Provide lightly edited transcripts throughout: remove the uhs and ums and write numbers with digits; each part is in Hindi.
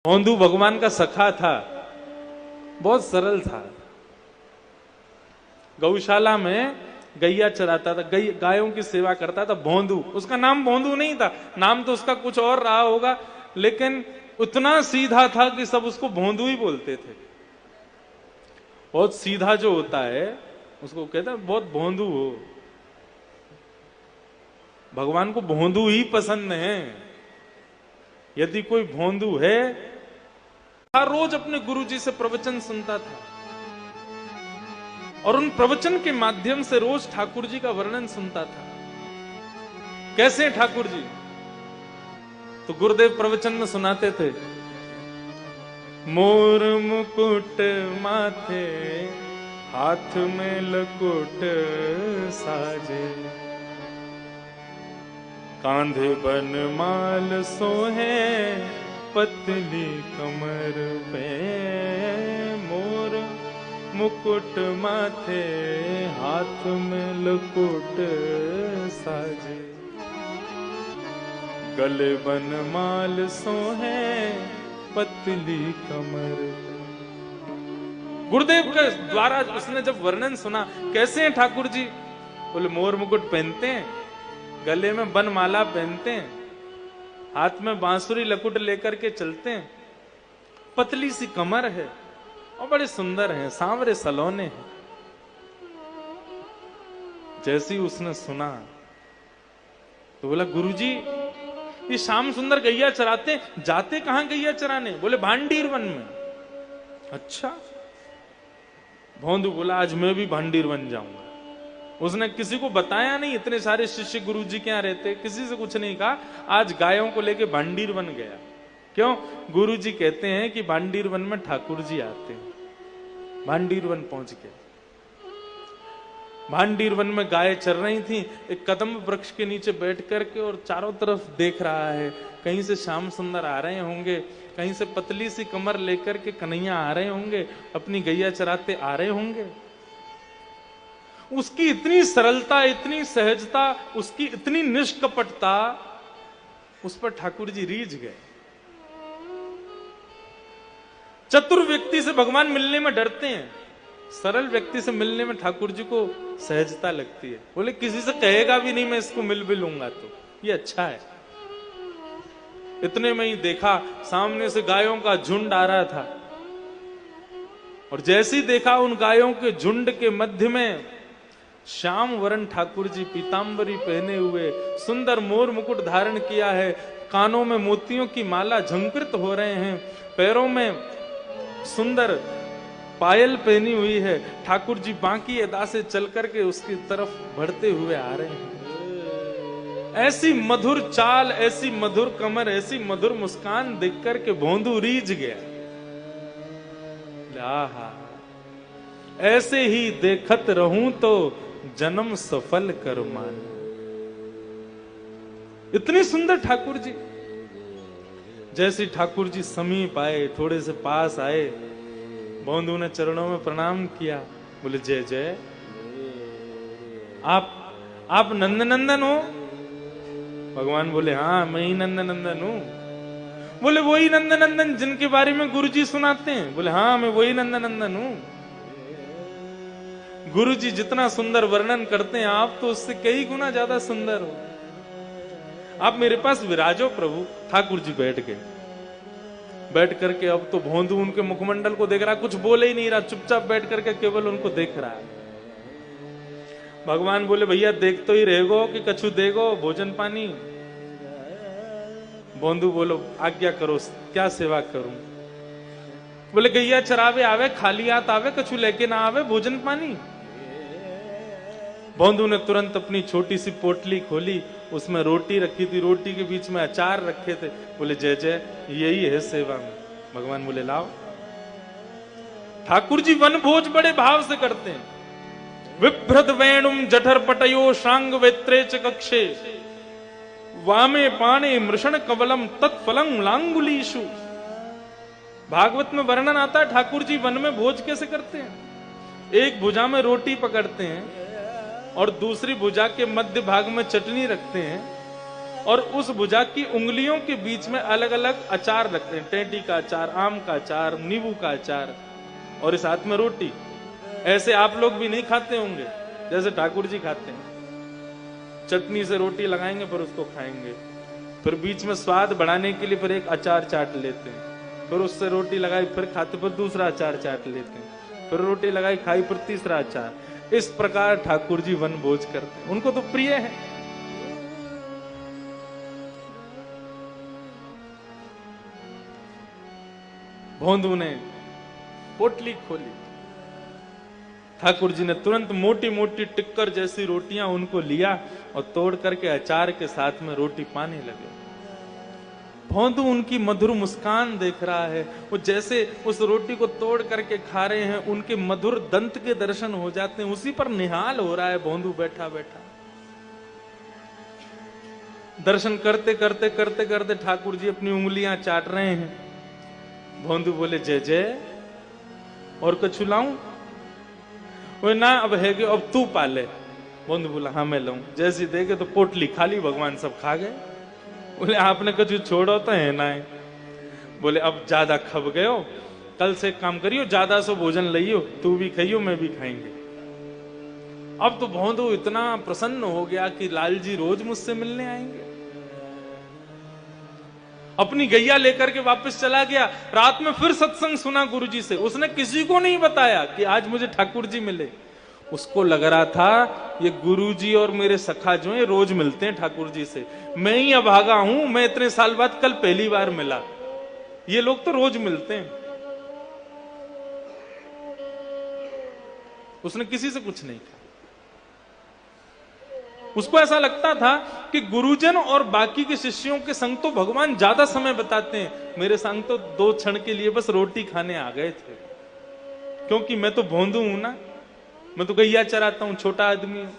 भोंदू भगवान का सखा था, बहुत सरल था। गौशाला में गैया चराता था, गायों की सेवा करता था। भोंदू, उसका नाम भोंदू नहीं था, नाम तो उसका कुछ और रहा होगा, लेकिन उतना सीधा था कि सब उसको भोंदू ही बोलते थे। बहुत सीधा जो होता है उसको कहते हैं बहुत भोंदू हो। भगवान को भोंदू ही पसंद है। यदि कोई भोंदू है, हर रोज अपने गुरुजी से प्रवचन सुनता था और उन प्रवचन के माध्यम से रोज ठाकुर जी का वर्णन सुनता था। कैसे ठाकुर जी? तो गुरुदेव प्रवचन में सुनाते थे, मोर मुकुट माथे हाथ में लकुट साजे, कांधे बनमाल सोहे पतली कमर पे, मोर मुकुट माथे हाथ में लकुट साजे, गले बनमाल सोहे पतली कमर पे। गुरुदेव के द्वारा उसने जब वर्णन सुना, कैसे हैं ठाकुर जी? बोले मोर मुकुट पहनते हैं, गले में बनमाला पहनते हैं, हाथ में बांसुरी लकुट लेकर के चलते हैं, पतली सी कमर है और बड़े सुंदर हैं, सांवरे सलोने हैं। जैसी उसने सुना तो बोला, गुरुजी ये श्याम सुंदर गैया चराते, जाते कहां गैया चराने? बोले भांडीर वन में। अच्छा। भोंदू बोला, आज मैं भी भांडीर वन जाऊंगा। उसने किसी को बताया नहीं, इतने सारे शिष्य गुरुजी के यहां रहते, किसी से कुछ नहीं कहा। आज गायों को लेके भांडीर वन गया। क्यों? गुरुजी कहते हैं कि भांडीर वन में ठाकुर जी आते हैं। भांडीर वन पहुंच गया। भांडीर वन में गाय चर रही थी। एक कदम वृक्ष के नीचे बैठ करके और चारों तरफ देख रहा है, कहीं से श्याम सुंदर आ रहे होंगे, कहीं से पतली सी कमर लेकर के कन्हैया आ रहे होंगे, अपनी गैया चराते आ रहे होंगे। उसकी इतनी सरलता, इतनी सहजता, उसकी इतनी निष्कपटता, उस पर ठाकुर जी रीझ गए। चतुर व्यक्ति से भगवान मिलने में डरते हैं, सरल व्यक्ति से मिलने में ठाकुर जी को सहजता लगती है। बोले किसी से कहेगा भी नहीं मैं इसको मिल भी लूंगा, तो ये अच्छा है। इतने में ही देखा सामने से गायों का झुंड आ रहा था, और जैसे ही देखा उन गायों के झुंड के मध्य में श्याम वरण ठाकुर जी पीतांबरी पहने हुए, सुंदर मोर मुकुट धारण किया है, कानों में मोतियों की माला झंकृत हो रहे हैं, पैरों में सुंदर पायल पहनी हुई है। ठाकुर जी बांकी अदा से चल करके उसकी तरफ बढ़ते हुए आ रहे हैं। ऐसी मधुर चाल, ऐसी मधुर कमर, ऐसी मधुर मुस्कान देख करके भोंदू रीझ गया। आहा, ऐसे ही देखत रहूं तो जन्म सफल कर मान। इतनी सुंदर ठाकुर जी। जैसे ठाकुर जी समीप आए, थोड़े से पास आए, भोंदू ने चरणों में प्रणाम किया। बोले जय जय, आप नंदनंदन हो? भगवान बोले हाँ मैं ही नंदनंदन हूं। बोले वही नंदनंदन जिनके बारे में गुरुजी सुनाते हैं? बोले हाँ मैं वही नंदनंदन हूं। गुरुजी जितना सुंदर वर्णन करते हैं, आप तो उससे कई गुना ज्यादा सुंदर हो। आप मेरे पास विराजो प्रभु। ठाकुर जी बैठ गए। बैठ करके अब तो भोंदू उनके मुखमंडल को देख रहा, कुछ बोले ही नहीं रहा, चुपचाप बैठ करके केवल उनको देख रहा है। भगवान बोले भैया देख तो ही रहेगो कि कछु देगो भोजन पानी? भोंदू बोलो आज्ञा करो, क्या सेवा करूं? बोले गैया चरावे आवे, खाली हाथ आवे, कछु लेके ना आवे भोजन पानी? भोंदू ने तुरंत अपनी छोटी सी पोटली खोली, उसमें रोटी रखी थी, रोटी के बीच में अचार रखे थे। बोले जय जय, यही है सेवा में। भगवान बोले लाओ। ठाकुर जी वन भोज बड़े भाव से करते हैं। विभ्रत वेणुम जठर पटयो शांग वेत्रे च कक्षे, वामे पाणे मृषण कवलम तत्फलम लांगुलीशु। भागवत में वर्णन आता है ठाकुर जी वन में भोज कैसे करते हैं। एक भुजा में रोटी पकड़ते हैं और दूसरी भुजा के मध्य भाग में चटनी रखते हैं और उस भुजा की उंगलियों के बीच में अलग अलग अचार रखते हैं, टेंटी का अचार, आम का अचार, नींबू का अचार, और इस हाथ में रोटी। ऐसे आप लोग भी नहीं खाते होंगे जैसे ठाकुर जी खाते हैं। चटनी से रोटी लगाएंगे फिर उसको खाएंगे, फिर बीच में स्वाद बढ़ाने के लिए फिर एक अचार चाट लेते हैं, फिर उससे रोटी लगाई फिर खाते, फिर दूसरा अचार चाट लेते हैं, फिर रोटी लगाई खाई फिर तीसरा अचार। इस प्रकार ठाकुर जी वन भोज करते हैं, उनको तो प्रिय है। भोंदू ने पोटली खोली, ठाकुर जी ने तुरंत मोटी मोटी टिक्कर जैसी रोटियां उनको लिया और तोड़ करके अचार के साथ में रोटी पाने लगे। भोंदू उनकी मधुर मुस्कान देख रहा है, वो जैसे उस रोटी को तोड़ करके खा रहे हैं, उनके मधुर दंत के दर्शन हो जाते हैं, उसी पर निहाल हो रहा है भोंदू बैठा बैठा। दर्शन करते करते करते करते ठाकुर जी अपनी उंगलियां चाट रहे हैं। भोंदू बोले जय जय, और कुछ लाऊं? वो ना अब है कि अब तू पाले। भोंदू बोला हाँ मैं लाऊं। जैसी देखे तो पोटली खाली, भगवान सब खा गए। बोले आपने कुछ छोड़ो तो है ना है। बोले अब ज्यादा खब गए हो, कल से एक काम करियो, ज्यादा सो भोजन लियो, तू भी खाइयो मैं भी खाएंगे। अब तो भोंदू इतना प्रसन्न हो गया कि लाल जी रोज मुझसे मिलने आएंगे। अपनी गैया लेकर के वापस चला गया। रात में फिर सत्संग सुना गुरुजी से, उसने किसी को नहीं बताया कि आज मुझे ठाकुर जी मिले। उसको लग रहा था ये गुरुजी और मेरे सखा जो है रोज मिलते हैं ठाकुर जी से, मैं ही अभागा हूं, मैं इतने साल बाद कल पहली बार मिला, ये लोग तो रोज मिलते हैं। उसने किसी से कुछ नहीं कहा। उसको ऐसा लगता था कि गुरुजन और बाकी के शिष्यों के संग तो भगवान ज्यादा समय बताते हैं, मेरे संग तो 2 क्षण के लिए बस रोटी खाने आ गए थे, क्योंकि मैं तो भोंदू हूं ना, मैं तो गैया चराता हूं, छोटा आदमी हूं।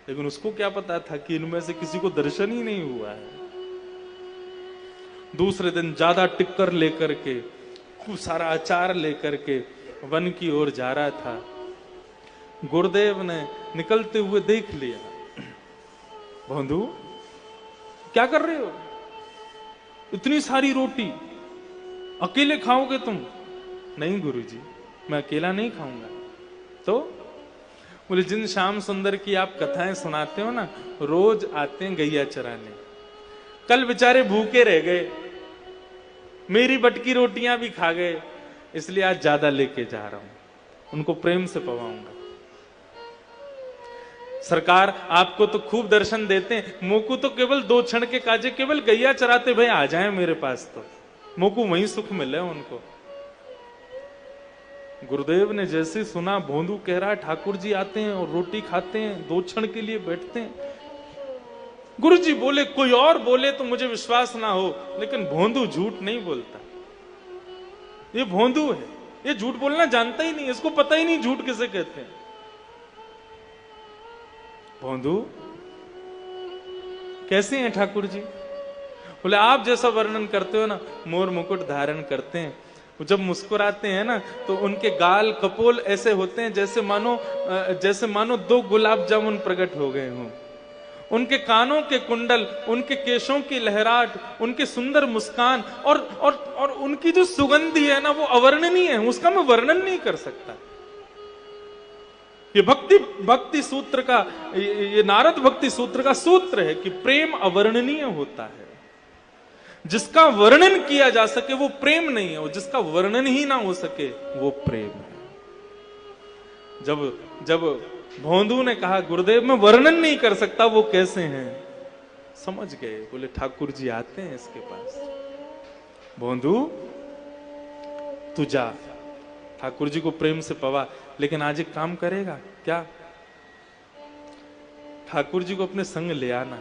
लेकिन उसको क्या पता था कि इनमें से किसी को दर्शन ही नहीं हुआ है। दूसरे दिन ज्यादा टिक्कर लेकर के, खूब सारा अचार लेकर के वन की ओर जा रहा था। गुरुदेव ने निकलते हुए देख लिया। भोंदू क्या कर रहे हो? इतनी सारी रोटी अकेले खाओगे तुम? नहीं गुरुजी, मैं अकेला नहीं खाऊंगा। तो बोले जिन श्याम सुंदर की आप कथाएं सुनाते हो ना, रोज आते हैं गैया चराने, कल बेचारे भूखे रह गए, मेरी बटकी रोटियां भी खा गए, इसलिए आज ज्यादा लेके जा रहा हूं, उनको प्रेम से पवाऊंगा। सरकार आपको तो खूब दर्शन देते हैं, मोकू तो केवल 2 क्षण के काजे, केवल गैया चराते भाई आ जाए मेरे पास, तो मोकू वहीं सुख मिले उनको। गुरुदेव ने जैसे सुना, भोंदू कह रहा है ठाकुर जी आते हैं और रोटी खाते हैं, 2 क्षण के लिए बैठते हैं। गुरुजी बोले कोई और बोले तो मुझे विश्वास ना हो, लेकिन भोंदू झूठ नहीं बोलता। ये भोंदू है, ये झूठ बोलना जानता ही नहीं, इसको पता ही नहीं झूठ किसे कहते हैं। भोंदू कैसे हैं ठाकुर जी? बोले आप जैसा वर्णन करते हो ना, मोर मुकुट धारण करते हैं, वो जब मुस्कुराते हैं ना तो उनके गाल कपोल ऐसे होते हैं जैसे मानो 2 गुलाब जामुन प्रकट हो गए हों। उनके कानों के कुंडल, उनके केशों की लहराट, उनके सुंदर मुस्कान और उनकी जो सुगंधी है ना, वो अवर्णनीय है, उसका मैं वर्णन नहीं कर सकता। ये भक्ति सूत्र का, ये नारद भक्ति सूत्र का सूत्र है कि प्रेम अवर्णनीय होता है। जिसका वर्णन किया जा सके वो प्रेम नहीं है, और जिसका वर्णन ही ना हो सके वो प्रेम है। जब भोंदू ने कहा गुरुदेव मैं वर्णन नहीं कर सकता, वो कैसे हैं, समझ गए। बोले ठाकुर जी आते हैं इसके पास। भोंदू तू जा, ठाकुर जी को प्रेम से पवा, लेकिन आज एक काम करेगा क्या? ठाकुर जी को अपने संग ले आना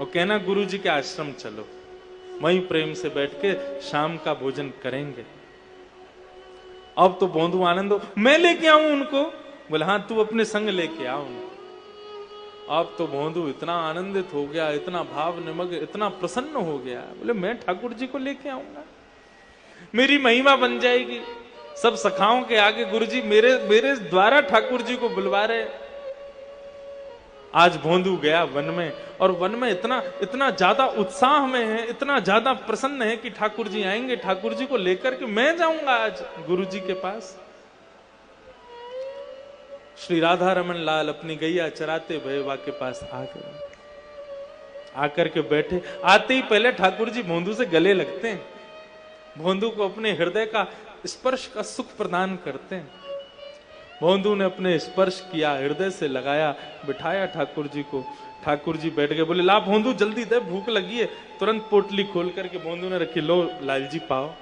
और कहना गुरु जी के आश्रम चलो, वहीं प्रेम से बैठ के शाम का भोजन करेंगे। अब तो भोंदू आनंद हो, मैं लेके आऊं उनको? बोले हाँ तू अपने संग लेके आ उनको। अब तो भोंदू इतना आनंदित हो गया, इतना भाव निमग्न, इतना प्रसन्न हो गया। बोले मैं ठाकुर जी को लेके आऊंगा, मेरी महिमा बन जाएगी। सब सखाओं के आगे गुरुजी मेरे द्वारा ठाकुर जी को बुलवा रहे। आज भोंदू गया वन में, और वन में इतना इतना ज्यादा उत्साह में है, इतना ज्यादा प्रसन्न है कि ठाकुर जी आएंगे, ठाकुर जी को लेकर के मैं जाऊंगा आज गुरु जी के पास। श्री राधा रमन लाल अपनी गैया चराते भैरवा के पास आ गए, आकर के बैठे। आते ही पहले ठाकुर जी भोंदू से गले लगते हैं, भोंदू को अपने हृदय का स्पर्श का सुख प्रदान करते हैं। भोंदू ने अपने स्पर्श किया, हृदय से लगाया, बिठाया ठाकुर जी को। ठाकुर जी बैठ गए, बोले ला भोंदू जल्दी दे, भूख लगी है। तुरंत पोटली खोल करके भोंदू ने रखी, लो लाल जी पाओ।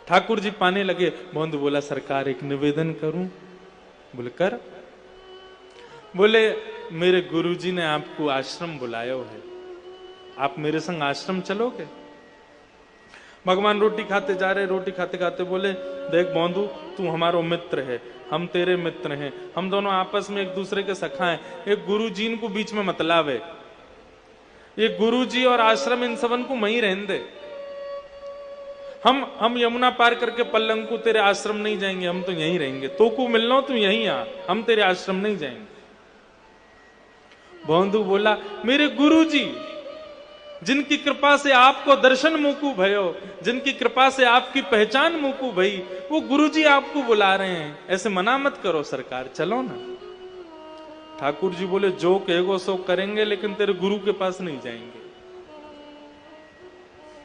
ठाकुर जी पाने लगे। भोंदू बोला सरकार एक निवेदन करूं? बोले कर। बोले मेरे गुरुजी ने आपको आश्रम बुलाया है, आप मेरे संग आश्रम चलोगे? भगवान रोटी खाते जा रहे, रोटी खाते खाते बोले देख भोंदू, तू हमारा मित्र है, हम तेरे मित्र हैं, हम दोनों आपस में एक दूसरे के सखा हैं, एक गुरुजी को बीच में मत लावे, ये गुरुजी और आश्रम इन सबन को वहीं रहने दे। हम यमुना पार करके पल्लंकु तेरे आश्रम नहीं जाएंगे, हम तो यहीं रहेंगे, तो को मिलना तू यहीं आ, हम तेरे आश्रम नहीं जाएंगे। भोंदू बोला मेरे गुरुजी जिनकी कृपा से आपको दर्शन मुकू भयो, जिनकी कृपा से आपकी पहचान मुकू भई, वो गुरुजी आपको बुला रहे हैं, ऐसे मना मत करो सरकार, चलो ना। ठाकुर जी बोले जो कहेगो सो करेंगे, लेकिन तेरे गुरु के पास नहीं जाएंगे।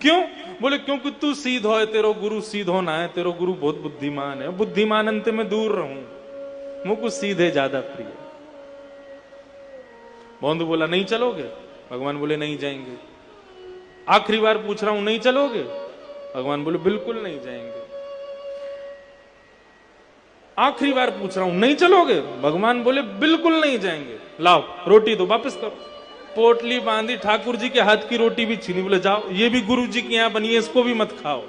क्यों? बोले क्योंकि तू सीधो है, तेरो गुरु सीधो ना है, तेरो गुरु बहुत बुद्धिमान है, बुद्धिमान अंत में दूर रहूं, मुझको सीधे ज्यादा प्रिय। भोंदू बोला नहीं चलोगे? भगवान बोले नहीं जाएंगे। आखिरी बार पूछ रहा हूं, नहीं चलोगे? भगवान बोले बिल्कुल नहीं जाएंगे। आखिरी बार पूछ रहा हूं, नहीं चलोगे? भगवान बोले बिल्कुल नहीं जाएंगे। लाओ रोटी दो, वापस करो। पोटली बांधी, ठाकुर जी के हाथ की रोटी भी छीनी, बोले जाओ ये भी गुरु जी के यहां बनी है, इसको भी मत खाओ।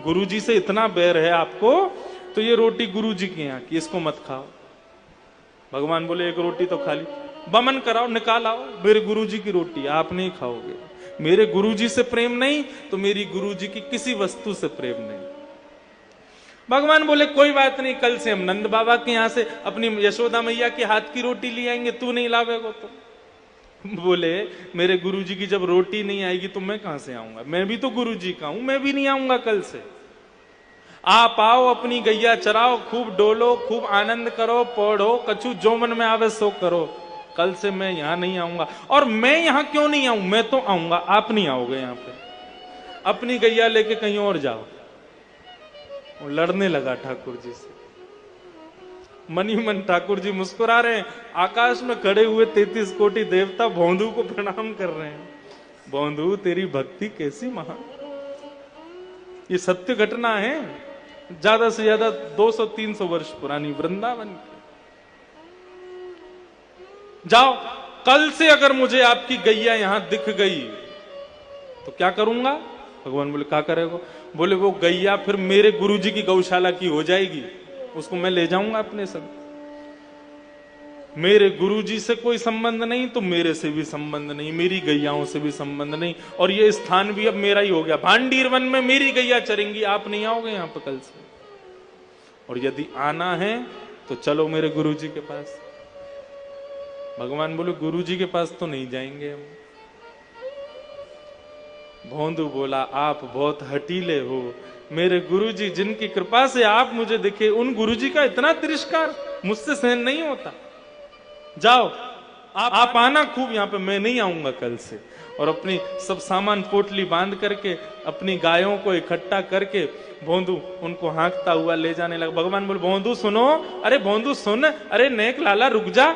गुरु जी से इतना बैर है आपको, तो ये रोटी गुरु जी के यहां की, इसको मत खाओ। भगवान बोले एक रोटी तो खा ली, बमन कराओ, निकाल आओ, मेरे गुरु जी की रोटी आप नहीं खाओगे। मेरे गुरुजी से प्रेम नहीं तो मेरी गुरुजी की किसी वस्तु से प्रेम नहीं। भगवान बोले कोई बात नहीं, कल से हम नंद बाबा के यहां से अपनी यशोदा मैया के हाथ की रोटी ले आएंगे, तू नहीं लावेगा तो। बोले मेरे गुरुजी की जब रोटी नहीं आएगी तो मैं कहां से आऊंगा, मैं भी तो गुरुजी का हूं, मैं भी नहीं आऊंगा कल से। आप आओ, अपनी गैया चराओ, खूब डोलो, खूब आनंद करो, पढ़ो, कछु जो मन में आवे सो करो, कल से मैं यहां नहीं आऊंगा। और मैं यहां क्यों नहीं आऊं, मैं तो आऊंगा, आप नहीं आओगे यहां पे, अपनी गैया लेके कहीं और जाओ। वो लड़ने लगा ठाकुर जी से। मन ही मन ठाकुर जी मुस्कुरा रहे हैं, आकाश में खड़े हुए 33 कोटि देवता भोंदू को प्रणाम कर रहे हैं। भोंदू तेरी भक्ति कैसी महान, ये सत्य घटना है, ज्यादा से ज्यादा 200-300 वर्ष पुरानी, वृंदावन की। जाओ, कल से अगर मुझे आपकी गैया यहां दिख गई तो क्या करूंगा? भगवान बोले क्या करेगा? बोले वो गैया फिर मेरे गुरुजी की गौशाला की हो जाएगी, उसको मैं ले जाऊंगा अपने संग। मेरे गुरुजी से कोई संबंध नहीं तो मेरे से भी संबंध नहीं, मेरी गैयाओं से भी संबंध नहीं, और ये स्थान भी अब मेरा ही हो गया। भांडीर वन में मेरी गैया चरेंगी, आप नहीं आओगे यहां पर कल से। और यदि आना है तो चलो मेरे गुरुजी के पास। भगवान बोले गुरुजी के पास तो नहीं जाएंगे हम। भोंदू बोला आप बहुत हटीले हो, मेरे गुरुजी जिनकी कृपा से आप मुझे दिखे, उन गुरुजी का इतना तिरस्कार मुझसे सहन नहीं होता। जाओ आप आना खूब यहां पे, मैं नहीं आऊंगा कल से। और अपनी सब सामान पोटली बांध करके अपनी गायों को इकट्ठा करके भोंदू उनको हाँकता हुआ ले जाने लगा। भगवान बोले भोंदू सुनो, अरे भोंदू सुन, अरे नेक लाला रुक जा।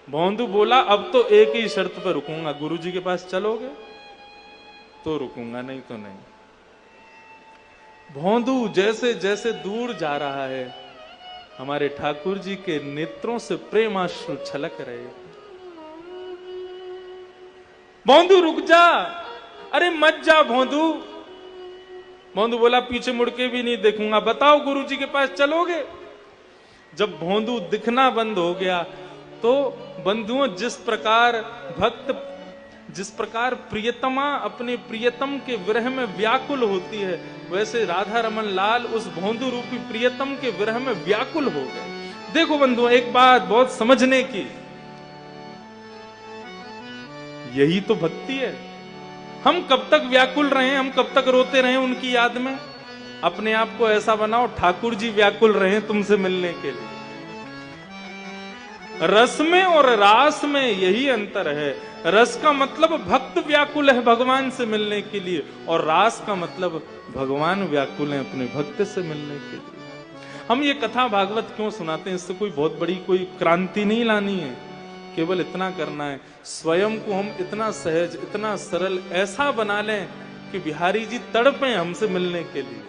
भोंदू बोला अब तो एक ही शर्त पर रुकूंगा, गुरुजी के पास चलोगे तो रुकूंगा, नहीं तो नहीं। भोंदू जैसे जैसे दूर जा रहा है, हमारे ठाकुर जी के नेत्रों से प्रेमाश्रु छलक रहे। भोंदू रुक जा, अरे मत जा भोंदू। भोंदू बोला पीछे मुड़ के भी नहीं देखूंगा, बताओ गुरुजी के पास चलोगे? जब भोंदू दिखना बंद हो गया तो बंधुओं, जिस प्रकार भक्त, जिस प्रकार प्रियतमा अपने प्रियतम के विरह में व्याकुल होती है, वैसे राधा रमन लाल उस भोंदू रूपी प्रियतम के विरह में व्याकुल हो गए। देखो बंधु, एक बात बहुत समझने की, यही तो भक्ति है। हम कब तक व्याकुल रहे, हम कब तक रोते रहे उनकी याद में? अपने आप को ऐसा बनाओ ठाकुर जी व्याकुल रहे तुमसे मिलने के लिए। रस में और रास में यही अंतर है। रस का मतलब भक्त व्याकुल है भगवान से मिलने के लिए, और रास का मतलब भगवान व्याकुल है अपने भक्त से मिलने के लिए। हम ये कथा भागवत क्यों सुनाते हैं? इससे कोई बहुत बड़ी कोई क्रांति नहीं लानी है, केवल इतना करना है, स्वयं को हम इतना सहज, इतना सरल ऐसा बना लें कि बिहारी जी तड़पे हमसे मिलने के लिए।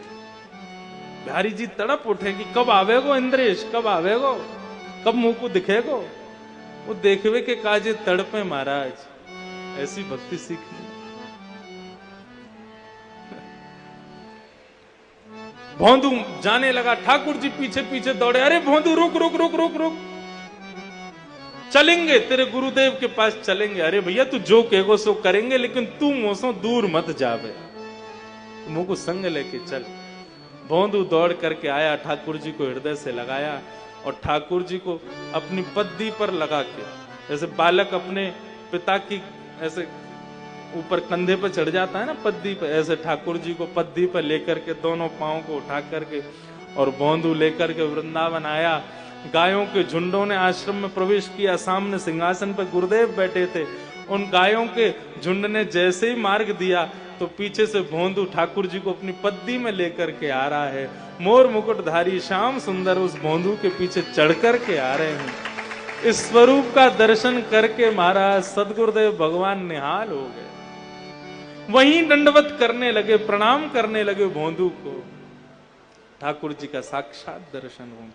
बिहारी जी तड़प उठे कि कब आवेगो इंद्रेश, कब आवेगो, कब मुंह को दिखेगो। वो देखवे के काजे तड़पे महाराज, ऐसी भक्ति सीखनी। भोंदू जाने लगा, ठाकुर जी पीछे पीछे दौड़े, अरे भोंदू रुक रुक रुक रुक रुक, चलेंगे तेरे गुरुदेव के पास चलेंगे। अरे भैया तू जो कहेगो सो करेंगे, लेकिन तू मोसो दूर मत जावे, मुंह को संग लेके चल। भोंदू दौड़ करके आया, ठाकुर जी को हृदय से लगाया और ठाकुर जी को अपनी पद्दी पर लगा के, जैसे बालक अपने पिता की ऐसे ऊपर कंधे पर चढ़ जाता है ना पद्दी पर, ऐसे ठाकुर जी को पद्दी पर लेकर के दोनों पांव को उठा करके और भोंदू लेकर के वृंदावन आया। गायों के झुंडों ने आश्रम में प्रवेश किया, सामने सिंहासन पर गुरुदेव बैठे थे। उन गायों के झुंड ने जैसे ही मार्ग दिया तो पीछे से भोंदू ठाकुर जी को अपनी पद्दी में लेकर के आ रहा है। मोर मुकुटधारी श्याम सुंदर उस भोंदू के पीछे चढ़ करके आ रहे हैं। इस स्वरूप का दर्शन करके महाराज सदगुरुदेव भगवान निहाल हो गए, वहीं दंडवत करने लगे, प्रणाम करने लगे भोंदू को। ठाकुर जी का साक्षात दर्शन हो गया।